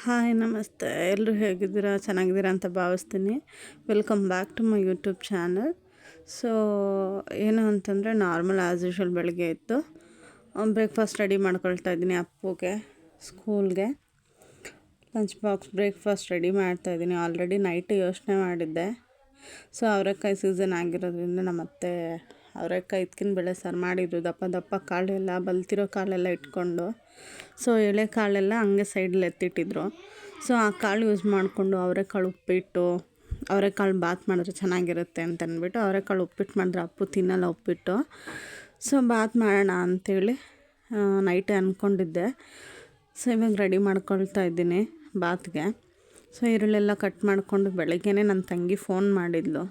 Hi ನಮಸ್ತೆ, ಎಲ್ಲರೂ ಹೇಗಿದ್ದೀರಾ? ಚೆನ್ನಾಗಿದ್ದೀರಾ ಅಂತ ಭಾವಿಸ್ತೀನಿ. Welcome back to my YouTube channel. So ಏನು ಅಂತಂದರೆ ನಾರ್ಮಲ್ ಆ್ಯಸ್ ಯೂಶ್ವಲ್ ಬೆಳಗ್ಗೆ ಇತ್ತು ಬ್ರೇಕ್ಫಾಸ್ಟ್ ರೆಡಿ ಮಾಡ್ಕೊಳ್ತಾ ಇದ್ದೀನಿ. ಅಪ್ಪುಗೆ ಸ್ಕೂಲ್ಗೆ ಲಂಚ್ ಬಾಕ್ಸ್ ಬ್ರೇಕ್ಫಾಸ್ಟ್ ರೆಡಿ ಮಾಡ್ತಾಯಿದ್ದೀನಿ. ಆಲ್ರೆಡಿ ನೈಟ್ ಯೋಚನೆ ಮಾಡಿದ್ದೆ. ಸೊ ಅವರೆಕಾಯಿ ಸೀಸನ್ ಆಗಿರೋದ್ರಿಂದ ನಮ್ಮತ್ತೆ ಅವರೆಕಾಯಿ ಇದ್ಕಿನ ಬೇಳೆ ಸಾರು ಮಾಡಿದ್ರು. ದಪ್ಪ ದಪ್ಪ ಕಾಳೆಲ್ಲ ಬಲ್ತಿರೋ ಕಾಳೆಲ್ಲ ಇಟ್ಕೊಂಡು, ಸೊ ಎಳೆ ಕಾಳೆಲ್ಲ ಹಂಗೆ ಸೈಡಲ್ಲಿ ಎತ್ತಿಟ್ಟಿದ್ರು. ಸೊ ಆ ಕಾಳು ಯೂಸ್ ಮಾಡಿಕೊಂಡು ಅವರೆಕಾಳು ಉಪ್ಪಿಟ್ಟು, ಅವರೆಕಾಳು ಬಾತ್ ಮಾಡಿದ್ರೆ ಚೆನ್ನಾಗಿರುತ್ತೆ ಅಂತ ಅಂದ್ಬಿಟ್ಟು ಅವರೆಕಾಳು ಉಪ್ಪಿಟ್ಟು ಮಾಡಿದ್ರೆ ಅಪ್ಪು ತಿನ್ನಲ್ಲ ಉಪ್ಪಿಟ್ಟು. ಸೊ ಬಾತ್ ಮಾಡೋಣ ಅಂಥೇಳಿ ನೈಟೇ ಅಂದ್ಕೊಂಡಿದ್ದೆ. ಸೊ ಇವಾಗ ರೆಡಿ ಮಾಡ್ಕೊಳ್ತಾ ಇದ್ದೀನಿ ಬಾತ್ಗೆ. ಸೊ ಈರುಳ್ಳೆಲ್ಲ ಕಟ್ ಮಾಡಿಕೊಂಡು ಬೆಳಗ್ಗೆನೇ ನನ್ನ ತಂಗಿ ಫೋನ್ ಮಾಡಿದ್ಲು.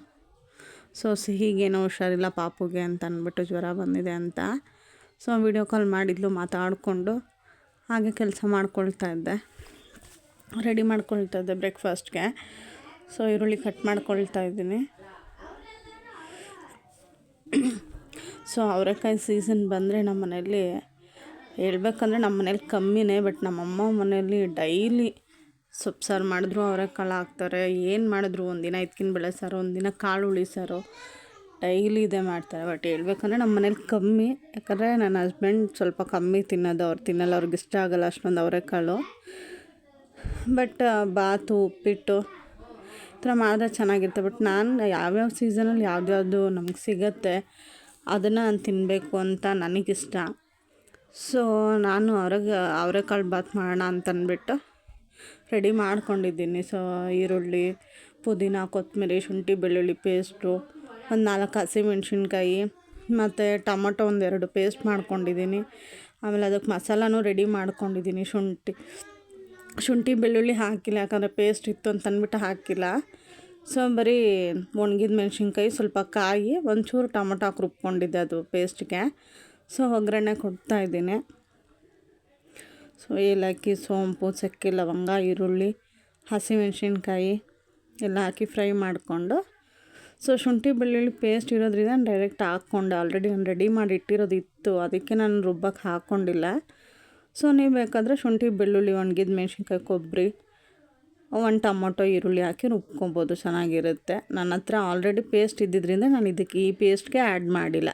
ಸೊ ಸಿಹಿಗೇನೋ ಹುಷಾರಿಲ್ಲ ಪಾಪುಗೆ ಅಂತ ಅಂದ್ಬಿಟ್ಟು ಜ್ವರ ಬಂದಿದೆ ಅಂತ. ಸೊ ವಿಡಿಯೋ ಕಾಲ್ ಮಾಡಿದ್ಲು, ಮಾತಾಡಿಕೊಂಡು ಹಾಗೆ ಕೆಲಸ ಮಾಡ್ಕೊಳ್ತಾ ಇದ್ದೆ, ರೆಡಿ ಮಾಡ್ಕೊಳ್ತಾ ಇದ್ದೆ ಬ್ರೇಕ್ಫಾಸ್ಟ್ಗೆ. ಸೊ ಈರುಳ್ಳಿ ಕಟ್ ಮಾಡ್ಕೊಳ್ತಾ ಇದ್ದೀನಿ. ಸೊ ಅವರೆಕಾಯಿ ಸೀಸನ್ ಬಂದರೆ ನಮ್ಮ ಮನೆಯಲ್ಲಿ ಹೇಳ್ಬೇಕಂದ್ರೆ ನಮ್ಮ ಮನೇಲಿ ಕಮ್ಮಿನೇ. ಬಟ್ ನಮ್ಮಮ್ಮ ಮನೆಯಲ್ಲಿ ಡೈಲಿ ಸೊಪ್ಪು ಸಾರು ಮಾಡಿದ್ರು ಅವರೆಕಾಳು ಹಾಕ್ತಾರೆ. ಏನು ಮಾಡಿದ್ರು ಒಂದಿನ ಇದ್ಕಿನ ಬೇಳೆ ಸಾರು, ಒಂದಿನ ಕಾಳು ಹುಳಿ ಸಾರು, ಡೈಲಿ ಇದೇ ಮಾಡ್ತಾರೆ. ಬಟ್ ಹೇಳ್ಬೇಕಂದ್ರೆ ನಮ್ಮ ಮನೇಲಿ ಕಮ್ಮಿ. ಯಾಕಂದರೆ ನನ್ನ ಹಸ್ಬೆಂಡ್ ಸ್ವಲ್ಪ ಕಮ್ಮಿ ತಿನ್ನೋದು, ಅವ್ರು ತಿನ್ನಲ್ಲ, ಅವ್ರಿಗೆ ಇಷ್ಟ ಆಗೋಲ್ಲ ಅಷ್ಟೊಂದು ಅವರೆಕಾಳು. ಬಟ್ ಬಾತು ಉಪ್ಪಿಟ್ಟು ಈ ಥರ ಮಾಡಿದ್ರೆ ಚೆನ್ನಾಗಿರುತ್ತೆ. ಬಟ್ ನಾನು ಯಾವ್ಯಾವ ಸೀಸನಲ್ಲಿ ಯಾವ್ದ್ಯಾವುದು ನಮ್ಗೆ ಸಿಗುತ್ತೆ ಅದನ್ನು ನಾನು ತಿನ್ನಬೇಕು ಅಂತ ನನಗಿಷ್ಟ. ಸೊ ನಾನು ಅವರೆಕಾಳು ಬಾತ್ ಮಾಡೋಣ ಅಂತಂದ್ಬಿಟ್ಟು ರೆಡಿ ಮಾಡ್ಕೊಂಡಿದ್ದೀನಿ. ಸೊ ಈರುಳ್ಳಿ, ಪುದೀನ, ಕೊತ್ತಂಬರಿ, ಶುಂಠಿ ಬೆಳ್ಳುಳ್ಳಿ ಪೇಸ್ಟು, ಒಂದು 4 ಹಸಿಮೆಣ್ಸಿನ್ಕಾಯಿ ಮತ್ತು ಟೊಮೊಟೊ 1-2 ಪೇಸ್ಟ್ ಮಾಡ್ಕೊಂಡಿದ್ದೀನಿ. ಆಮೇಲೆ ಅದಕ್ಕೆ ಮಸಾಲನೂ ರೆಡಿ ಮಾಡ್ಕೊಂಡಿದ್ದೀನಿ. ಶುಂಠಿ ಬೆಳ್ಳುಳ್ಳಿ ಹಾಕಿಲ್ಲ, ಯಾಕಂದರೆ ಪೇಸ್ಟ್ ಇತ್ತು ಅಂತ ಅಂದ್ಬಿಟ್ಟು ಹಾಕಿಲ್ಲ. ಸೊ ಬರೀ ಒಣಗಿದ ಮೆಣಸಿನ್ಕಾಯಿ, ಸ್ವಲ್ಪ ಕಾಯಿ, ಒಂಚೂರು ಟೊಮೊಟೊ ಹಾಕಿ ರುಬ್ಕೊಂಡಿದ್ದೆ ಅದು ಪೇಸ್ಟ್ಗೆ. ಸೊ ಒಗ್ಗರಣೆ ಕೊಡ್ತಾಯಿದ್ದೀನಿ. ಸೊ ಏಲಕ್ಕಿ, ಸೋಂಪು, ಚಕ್ಕೆ, ಲವಂಗ, ಈರುಳ್ಳಿ, ಹಸಿಮೆಣ್ಸಿನ್ಕಾಯಿ ಎಲ್ಲ ಹಾಕಿ ಫ್ರೈ ಮಾಡಿಕೊಂಡು, ಸೊ ಶುಂಠಿ ಬೆಳ್ಳುಳ್ಳಿ ಪೇಸ್ಟ್ ಇರೋದ್ರಿಂದ ನಾನು ಡೈರೆಕ್ಟ್ ಹಾಕ್ಕೊಂಡೆ. ಆಲ್ರೆಡಿ ನಾನು ರೆಡಿ ಮಾಡಿ ಇಟ್ಟಿರೋದಿತ್ತು, ಅದಕ್ಕೆ ನಾನು ರುಬ್ಬಕ್ಕೆ ಹಾಕ್ಕೊಂಡಿಲ್ಲ. ಸೊ ನೀವು ಬೇಕಾದರೆ ಶುಂಠಿ ಬೆಳ್ಳುಳ್ಳಿ, ಒಣಗಿದ ಮೆಣಸಿನ್ಕಾಯಿ, ಕೊಬ್ಬರಿ, 1 ಟೊಮೊಟೊ, ಈರುಳ್ಳಿ ಹಾಕಿ ರುಬ್ಕೊಬೋದು, ಚೆನ್ನಾಗಿರುತ್ತೆ. ನನ್ನ ಹತ್ರ ಆಲ್ರೆಡಿ ಪೇಸ್ಟ್ ಇದ್ದಿದ್ದರಿಂದ ನಾನು ಇದಕ್ಕೆ ಈ ಪೇಸ್ಟ್ಗೆ ಆ್ಯಡ್ ಮಾಡಿಲ್ಲ.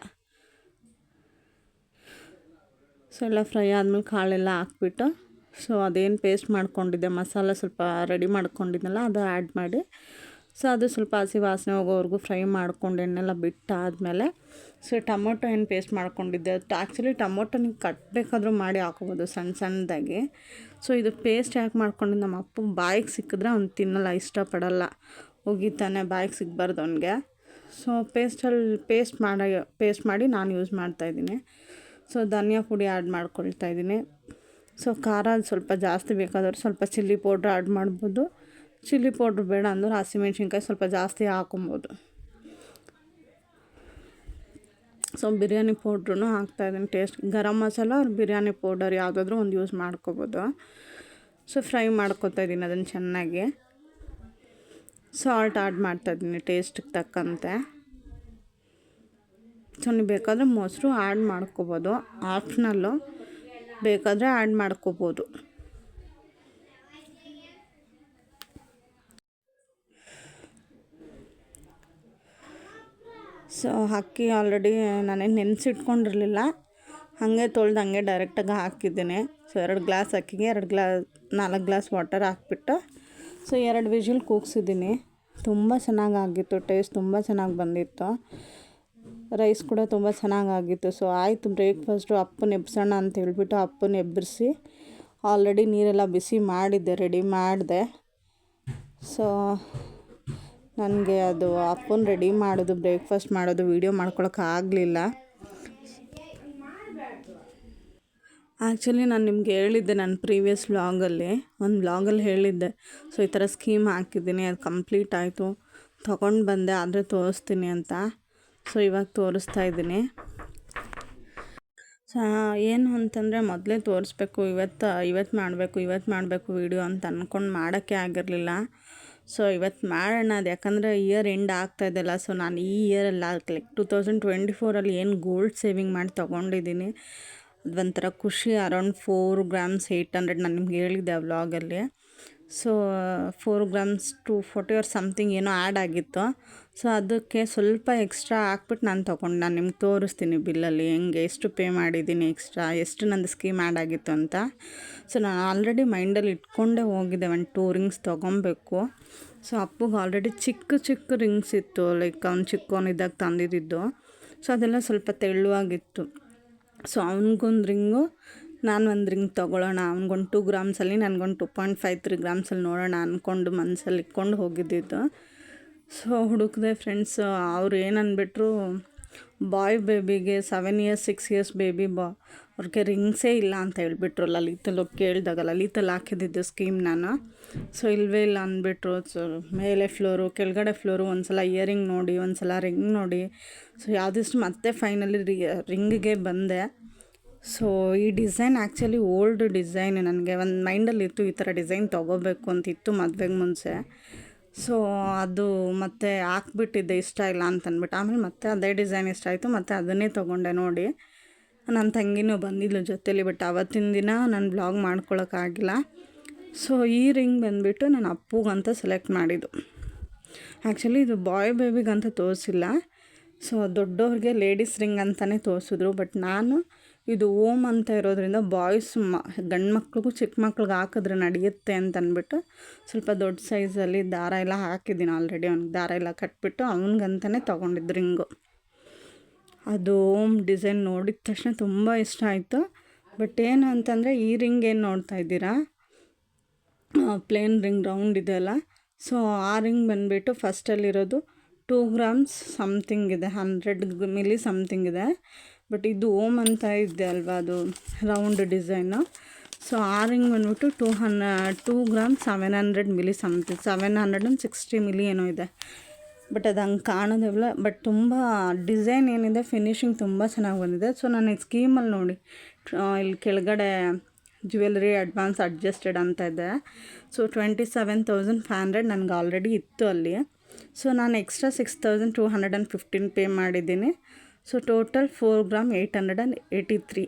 ಸೊ ಎಲ್ಲ ಫ್ರೈ ಆದಮೇಲೆ ಕಾಳೆಲ್ಲ ಹಾಕ್ಬಿಟ್ಟು, ಸೊ ಅದೇನು ಪೇಸ್ಟ್ ಮಾಡ್ಕೊಂಡಿದ್ದೆ ಮಸಾಲ ಸ್ವಲ್ಪ ರೆಡಿ ಮಾಡ್ಕೊಂಡಿದ್ನಲ್ಲ ಅದು ಆ್ಯಡ್ ಮಾಡಿ, ಸೊ ಅದು ಸ್ವಲ್ಪ ಹಸಿ ವಾಸನೆ ಹೋಗೋವರೆಗೂ ಫ್ರೈ ಮಾಡ್ಕೊಂಡು ಎಣ್ಣೆಲ್ಲ ಬಿಟ್ಟಾದಮೇಲೆ, ಸೊ ಟೊಮೊಟೊ ಏನು ಪೇಸ್ಟ್ ಮಾಡ್ಕೊಂಡಿದ್ದೆ, ಆ್ಯಕ್ಚುಲಿ ಟೊಮೊಟೊ ನೀವು ಕಟ್ಟಬೇಕಾದ್ರೂ ಮಾಡಿ ಹಾಕೋಬೋದು ಸಣ್ಣ ಸಣ್ಣದಾಗಿ. ಸೊ ಇದು ಪೇಸ್ಟ್ ಯಾಕೆ ಮಾಡ್ಕೊಂಡಿದ್ದು, ನಮ್ಮ ಅಪ್ಪ ಬಾಯಿಗೆ ಸಿಕ್ಕಿದ್ರೆ ಅವ್ನು ತಿನ್ನಲ್ಲ, ಇಷ್ಟಪಡಲ್ಲ, ಒಗಿತಾನೆ, ಬಾಯಿಗೆ ಸಿಗಬಾರ್ದು ಅವನಿಗೆ. ಸೊ ಪೇಸ್ಟ್ ಮಾಡಿ ನಾನು ಯೂಸ್ ಮಾಡ್ತಾಯಿದ್ದೀನಿ. ಸೊ ಧನಿಯಾ ಪುಡಿ ಆ್ಯಡ್ ಮಾಡ್ಕೊಳ್ತಾ ಇದ್ದೀನಿ. ಸೊ ಖಾರ ಸ್ವಲ್ಪ ಜಾಸ್ತಿ ಬೇಕಾದವ್ರು ಸ್ವಲ್ಪ ಚಿಲ್ಲಿ ಪೌಡ್ರ್ ಆ್ಯಡ್ ಮಾಡ್ಬೋದು. ಚಿಲ್ಲಿ ಪೌಡ್ರ್ ಬೇಡ ಅಂದ್ರೆ ಹಸಿಮೆಣ್ಸಿನ್ಕಾಯಿ ಸ್ವಲ್ಪ ಜಾಸ್ತಿ ಹಾಕೊಬೋದು. ಸೊ ಬಿರಿಯಾನಿ ಪೌಡ್ರೂ ಹಾಕ್ತಾಯಿದ್ದೀನಿ ಟೇಸ್ಟ್. ಗರಂ ಮಸಾಲ ಅವ್ರು ಬಿರಿಯಾನಿ ಪೌಡರ್ ಯಾವುದಾದ್ರೂ ಒಂದು ಯೂಸ್ ಮಾಡ್ಕೊಬೋದು. ಸೊ ಫ್ರೈ ಮಾಡ್ಕೊತಾ ಇದ್ದೀನಿ ಅದನ್ನು ಚೆನ್ನಾಗಿ. ಸಾಲ್ಟ್ ಆ್ಯಡ್ ಮಾಡ್ತಾಯಿದ್ದೀನಿ ಟೇಸ್ಟಿಗೆ ತಕ್ಕಂತೆ. ಸೊ ನೀವು ಬೇಕಾದರೆ ಮೊಸರು ಆ್ಯಡ್ ಮಾಡ್ಕೊಬೋದು, ಆಪ್ಷನಲ್ಲು, ಬೇಕಾದರೆ ಆ್ಯಡ್ ಮಾಡ್ಕೊಬೋದು. ಸೊ ಅಕ್ಕಿ ಆಲ್ರೆಡಿ ನಾನೇನು ನೆನೆಸಿಟ್ಕೊಂಡಿರಲಿಲ್ಲ, ಹಾಗೆ ತೊಳೆದು ಹಂಗೆ ಡೈರೆಕ್ಟಾಗಿ ಹಾಕಿದ್ದೀನಿ. ಸೊ 2 ಗ್ಲಾಸ್ ಅಕ್ಕಿಗೆ 4 ಗ್ಲಾಸ್ ವಾಟರ್ ಹಾಕ್ಬಿಟ್ಟು, ಸೊ 2 ವಿಜಿಲ್ ಕೂಗಿಸಿದ್ದೀನಿ. ತುಂಬ ಚೆನ್ನಾಗಾಗಿತ್ತು, ಟೇಸ್ಟ್ ತುಂಬ ಚೆನ್ನಾಗಿ ಬಂದಿತ್ತು. ರೈಸ್ ಕೂಡ ತುಂಬ ಚೆನ್ನಾಗಾಗಿತ್ತು. ಸೊ ಆಯಿತು ಬ್ರೇಕ್ಫಾಸ್ಟು, ಅಪ್ಪನ ಎಬ್ಸೋಣ ಅಂತ ಹೇಳ್ಬಿಟ್ಟು ಅಪ್ಪನ ಎಬ್ಬರಿಸಿ ಆಲ್ರೆಡಿ ನೀರೆಲ್ಲ ಬಿಸಿ ಮಾಡಿದ್ದೆ, ರೆಡಿ ಮಾಡಿದೆ. ಸೊ ನನಗೆ ಅದು ಅಪ್ಪನ ರೆಡಿ ಮಾಡೋದು, ಬ್ರೇಕ್ಫಾಸ್ಟ್ ಮಾಡೋದು ವೀಡಿಯೋ ಮಾಡ್ಕೊಳಕ್ಕಾಗಲಿಲ್ಲ. ಆ್ಯಕ್ಚುಲಿ ನಾನು ನಿಮ್ಗೆ ಹೇಳಿದ್ದೆ ನನ್ನ ಪ್ರೀವಿಯಸ್ ಒಂದು ವ್ಲಾಗಲ್ಲಿ ಹೇಳಿದ್ದೆ. ಸೊ ಈ ಥರ ಸ್ಕೀಮ್ ಹಾಕಿದ್ದೀನಿ, ಅದು ಕಂಪ್ಲೀಟ್ ಆಯಿತು, ತೊಗೊಂಡು ಬಂದೆ, ಆದರೆ ತೋರಿಸ್ತೀನಿ ಅಂತ. ಸೊ ಇವಾಗ ತೋರಿಸ್ತಾ ಇದ್ದೀನಿ. ಸೊ ಏನು ಅಂತಂದರೆ ಮೊದಲೇ ತೋರಿಸ್ಬೇಕು, ಇವತ್ತು ಮಾಡಬೇಕು ವೀಡಿಯೋ ಅಂತ ಅಂದ್ಕೊಂಡು ಮಾಡೋಕ್ಕೆ ಆಗಿರಲಿಲ್ಲ. ಸೊ ಇವತ್ತು ಮಾಡೋಣ, ಅದು ಯಾಕಂದರೆ ಇಯರ್ ಎಂಡ್ ಆಗ್ತಾಯಿದ್ದಲ್ಲ. ಸೊ ನಾನು ಈ ಇಯರಲ್ಲಿ ಲೈಕ್ 2024 ಏನು ಗೋಲ್ಡ್ ಸೇವಿಂಗ್ ಮಾಡಿ ತೊಗೊಂಡಿದ್ದೀನಿ ಅದೊಂಥರ ಖುಷಿ. ಅರೌಂಡ್ 4 ಗ್ರಾಮ್ಸ್ 800 ನಾನು ನಿಮ್ಗೆ ಹೇಳಿದ್ದೆ ಆ ವ್ಲಾಗಲ್ಲಿ. ಸೊ 4 ಗ್ರಾಮ್ಸ್ 240 ಆರ್ ಸಮಥಿಂಗ್ ಏನೋ ಆ್ಯಡ್ ಆಗಿತ್ತು. ಸೊ ಅದಕ್ಕೆ ಸ್ವಲ್ಪ ಎಕ್ಸ್ಟ್ರಾ ಹಾಕ್ಬಿಟ್ಟು ನಾನು ತೊಗೊಂಡು ನಾನು ನಿಮ್ಗೆ ತೋರಿಸ್ತೀನಿ ಬಿಲ್ಲಲ್ಲಿ ಹೆಂಗೆ ಎಷ್ಟು ಪೇ ಮಾಡಿದ್ದೀನಿ ಎಕ್ಸ್ಟ್ರಾ, ಎಷ್ಟು ನಂದು ಸ್ಕೀಮ್ ಆ್ಯಡ್ ಆಗಿತ್ತು ಅಂತ. ಸೊ ನಾನು ಆಲ್ರೆಡಿ ಮೈಂಡಲ್ಲಿ ಇಟ್ಕೊಂಡೇ ಹೋಗಿದ್ದೆ, ಒಂದು 2 ರಿಂಗ್ಸ್ ತೊಗೊಬೇಕು. ಸೊ ಅಪ್ಪಗೆ ಆಲ್ರೆಡಿ ಚಿಕ್ಕ ರಿಂಗ್ಸ್ ಇತ್ತು, ಲೈಕ್ ಅವ್ನು ಚಿಕ್ಕವನಿದ್ದಾಗ ತಂದಿದ್ದು. ಸೊ ಅದೆಲ್ಲ ಸ್ವಲ್ಪ ತೆಳುವಾಗಿತ್ತು. ಸೊ ಅವ್ನಿಗೊಂದು ರಿಂಗು, ನಾನು ಒಂದು ರಿಂಗ್ ತೊಗೊಳ್ಳೋಣ, ಅವ್ನಿಗೊಂದು 2 ಗ್ರಾಮ್ಸಲ್ಲಿ ನನಗೊಂದು 2.53 ಗ್ರಾಮ್ಸಲ್ಲಿ ನೋಡೋಣ ಅಂದ್ಕೊಂಡು ಮನಸ್ಸಲ್ಲಿ ಇಟ್ಕೊಂಡು ಹೋಗಿದ್ದಿದ್ದು. ಸೊ ಹುಡುಕಿದೆ ಫ್ರೆಂಡ್ಸ್, ಅವ್ರು ಏನು ಅಂದ್ಬಿಟ್ರು, ಬಾಯ್ ಬೇಬಿಗೆ 7 ಇಯರ್ಸ್ 6 ಇಯರ್ಸ್ ಬೇಬಿ ಅವ್ರಿಗೆ ರಿಂಗ್ಸೇ ಇಲ್ಲ ಅಂತ ಹೇಳ್ಬಿಟ್ರು. ಲಲಿತಲ್ಲಿ ಕೇಳಿದಾಗ ಲಲಿತಲ್ಲಿ ಹಾಕಿದ್ದಿದ್ದು ಸ್ಕೀಮ್ ನಾನು. ಸೊ ಇಲ್ಲವೇ ಇಲ್ಲ ಅಂದ್ಬಿಟ್ರು. ಸೊ ಮೇಲೆ ಫ್ಲೋರು ಕೆಳಗಡೆ ಫ್ಲೋರು ಒಂದು ಸಲ ಇಯರಿಂಗ್ ನೋಡಿ, ಒಂದು ಸಲ ರಿಂಗ್ ನೋಡಿ. ಸೊ ಯಾವುದಿಷ್ಟು ಮತ್ತೆ ಫೈನಲಿ ರಿಂಗಿಗೆ ಬಂದೆ. ಸೊ ಈ ಡಿಸೈನ್ ಆ್ಯಕ್ಚುಲಿ ಓಲ್ಡ್ ಡಿಸೈನ್, ನನಗೆ ಒಂದು ಮೈಂಡಲ್ಲಿತ್ತು ಈ ಥರ ಡಿಸೈನ್ ತೊಗೋಬೇಕು ಅಂತಿತ್ತು ಮದುವೆಗೆ ಮುಂಚೆ. ಸೊ ಅದು ಮತ್ತೆ ಹಾಕ್ಬಿಟ್ಟಿದ್ದೆ ಇಷ್ಟ ಇಲ್ಲ ಅಂತಂದ್ಬಿಟ್ಟು. ಆಮೇಲೆ ಮತ್ತೆ ಅದೇ ಡಿಸೈನ್ ಇಷ್ಟ ಆಯಿತು, ಮತ್ತು ಅದನ್ನೇ ತೊಗೊಂಡೆ. ನೋಡಿ ನನ್ನ ತಂಗಿನೂ ಬಂದಿದ್ಲು ಜೊತೇಲಿ, ಬಟ್ ಆವತ್ತಿನ ದಿನ ನಾನು ಬ್ಲಾಗ್ ಮಾಡ್ಕೊಳಕ್ಕಾಗಿಲ್ಲ. ಸೊ ಈ ರಿಂಗ್ ಬಂದುಬಿಟ್ಟು ನಾನು ಅಪ್ಪುಗಂತ ಸೆಲೆಕ್ಟ್ ಮಾಡಿದ್ದು. ಆ್ಯಕ್ಚುಲಿ ಇದು ಬಾಯ್ ಬೇಬಿಗಂತ ತೋರಿಸಿಲ್ಲ. ಸೊ ದೊಡ್ಡವ್ರಿಗೆ ಲೇಡೀಸ್ ರಿಂಗ್ ಅಂತಲೇ ತೋರಿಸಿದ್ರು. ಬಟ್ ನಾನು ಇದು ಓಮ್ ಅಂತ ಇರೋದ್ರಿಂದ ಬಾಯ್ಸ್ ಗಂಡು ಮಕ್ಳಿಗೂ ಚಿಕ್ಕ ಮಕ್ಳಿಗೆ ಹಾಕಿದ್ರೆ ನಡೆಯುತ್ತೆ ಅಂತ ಅಂದ್ಬಿಟ್ಟು ಸ್ವಲ್ಪ ದೊಡ್ಡ ಸೈಜಲ್ಲಿ ದಾರ ಎಲ್ಲ ಹಾಕಿದ್ದೀನಿ ಆಲ್ರೆಡಿ. ಅವ್ನಿಗೆ ದಾರ ಎಲ್ಲ ಕಟ್ಬಿಟ್ಟು ಅವ್ನಿಗಂತಲೇ ತೊಗೊಂಡಿದ್ದು ರಿಂಗು. ಅದು ಓಮ್ ಡಿಸೈನ್ ನೋಡಿದ ತಕ್ಷಣ ತುಂಬ ಇಷ್ಟ ಆಯಿತು. ಬಟ್ ಏನು ಅಂತಂದರೆ ಈ ರಿಂಗ್ ಏನು ನೋಡ್ತಾ ಇದ್ದೀರಾ, ಪ್ಲೇನ್ ರಿಂಗ್ ರೌಂಡ್ ಇದೆಯಲ್ಲ. ಸೊ ಆ ರಿಂಗ್ ಬಂದುಬಿಟ್ಟು ಫಸ್ಟಲ್ಲಿರೋದು 2 ಗ್ರಾಮ್ಸ್ ಸಮಥಿಂಗ್ ಇದೆ, 100 ಮಿಲಿ ಸಮಥಿಂಗ್ ಇದೆ. ಬಟ್ ಇದು ಓಮ್ ಅಂತ ಇದೆ ಅಲ್ವಾ, ಅದು ರೌಂಡ್ ಡಿಸೈನು. ಸೊ ಆ ರಿಂಗ್ ಬಂದ್ಬಿಟ್ಟು 2 ಗ್ರಾಮ್ಸ್ 700 ಮಿಲಿ ಸಮಥಿಂಗ್, 760 ಮಿಲಿ ಏನೋ ಇದೆ. ಬಟ್ ಅದು ಹಂಗೆ ಕಾಣೋದಿಲ್ಲ. ಬಟ್ ತುಂಬ ಡಿಸೈನ್ ಏನಿದೆ, ಫಿನಿಶಿಂಗ್ ತುಂಬ ಚೆನ್ನಾಗಿ ಬಂದಿದೆ. ಸೊ ನಾನು ಈ ಸ್ಕೀಮಲ್ಲಿ ನೋಡಿ ಇಲ್ಲಿ ಕೆಳಗಡೆ ಜ್ಯುವೆಲ್ರಿ ಅಡ್ವಾನ್ಸ್ ಅಡ್ಜಸ್ಟೆಡ್ ಅಂತ ಇದೆ. ಸೊ 27,500 ನನಗೆ ಆಲ್ರೆಡಿ ಇತ್ತು ಅಲ್ಲಿ. ಸೊ ನಾನು ಎಕ್ಸ್ಟ್ರಾ 6,215 ಪೇ ಮಾಡಿದ್ದೀನಿ. So total 4 gram 883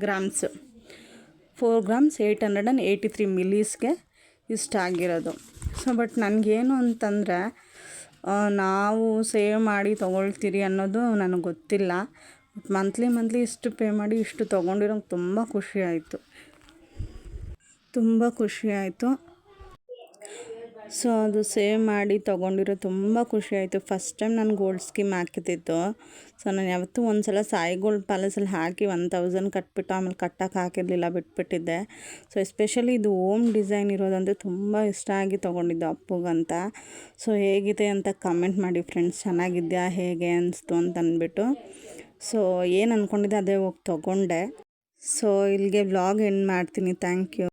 grams, 4 grams 883 ಮಿಲೀಸ್ಗೆ ಇಷ್ಟ ಆಗಿರೋದು. ಸೊ ಬಟ್ ನನಗೇನು ಅಂತಂದರೆ, ನಾವು ಸೇವ್ ಮಾಡಿ ತೊಗೊಳ್ತೀರಿ ಅನ್ನೋದು ನನಗೆ ಗೊತ್ತಿಲ್ಲ. ಬಟ್ ಮಂತ್ಲಿ ಇಷ್ಟು ಪೇ ಮಾಡಿ ಇಷ್ಟು ತೊಗೊಂಡಿರೋಂಗೆ ತುಂಬ ಖುಷಿ ಆಯಿತು. ಸೊ ಅದು ಸೇವ್ ಮಾಡಿ ತೊಗೊಂಡಿರೋ ತುಂಬ ಖುಷಿ ಆಯಿತು. ಫಸ್ಟ್ ಟೈಮ್ ನಾನು ಗೋಲ್ಡ್ ಸ್ಕೀಮ್ ಹಾಕಿದ್ದಿದ್ದು. ಸೊ ನಾನು ಯಾವತ್ತೂ ಒಂದು ಸಲ ಸಾಯಿ ಗೋಲ್ಡ್ ಪ್ಯಾಲೇಸಲ್ಲಿ ಹಾಕಿ 1000 ಕಟ್ಬಿಟ್ಟು ಆಮೇಲೆ ಕಟ್ಟಕ್ಕೆ ಹಾಕಿರಲಿಲ್ಲ, ಬಿಟ್ಬಿಟ್ಟಿದ್ದೆ. ಸೊ ಎಸ್ಪೆಷಲಿ ಇದು ಓಮ್ ಡಿಸೈನ್ ಇರೋದಂದರೆ ತುಂಬ ಇಷ್ಟ ಆಗಿ ತೊಗೊಂಡಿದ್ದು ಅಪ್ಪುಗಂತ. ಸೊ ಹೇಗಿದೆ ಅಂತ ಕಮೆಂಟ್ ಮಾಡಿ ಫ್ರೆಂಡ್ಸ್, ಚೆನ್ನಾಗಿದೆಯಾ ಹೇಗೆ ಅನಿಸ್ತು ಅಂತ ಅಂದ್ಬಿಟ್ಟು. ಸೊ ಏನು ಅಂದ್ಕೊಂಡಿದ್ದೆ ಅದೇ ಹೋಗಿ ತೊಗೊಂಡೆ. ಸೊ ಇಲ್ಲಿಗೆ ವ್ಲಾಗ್ ಎಂಡ್ ಮಾಡ್ತೀನಿ. Thank you.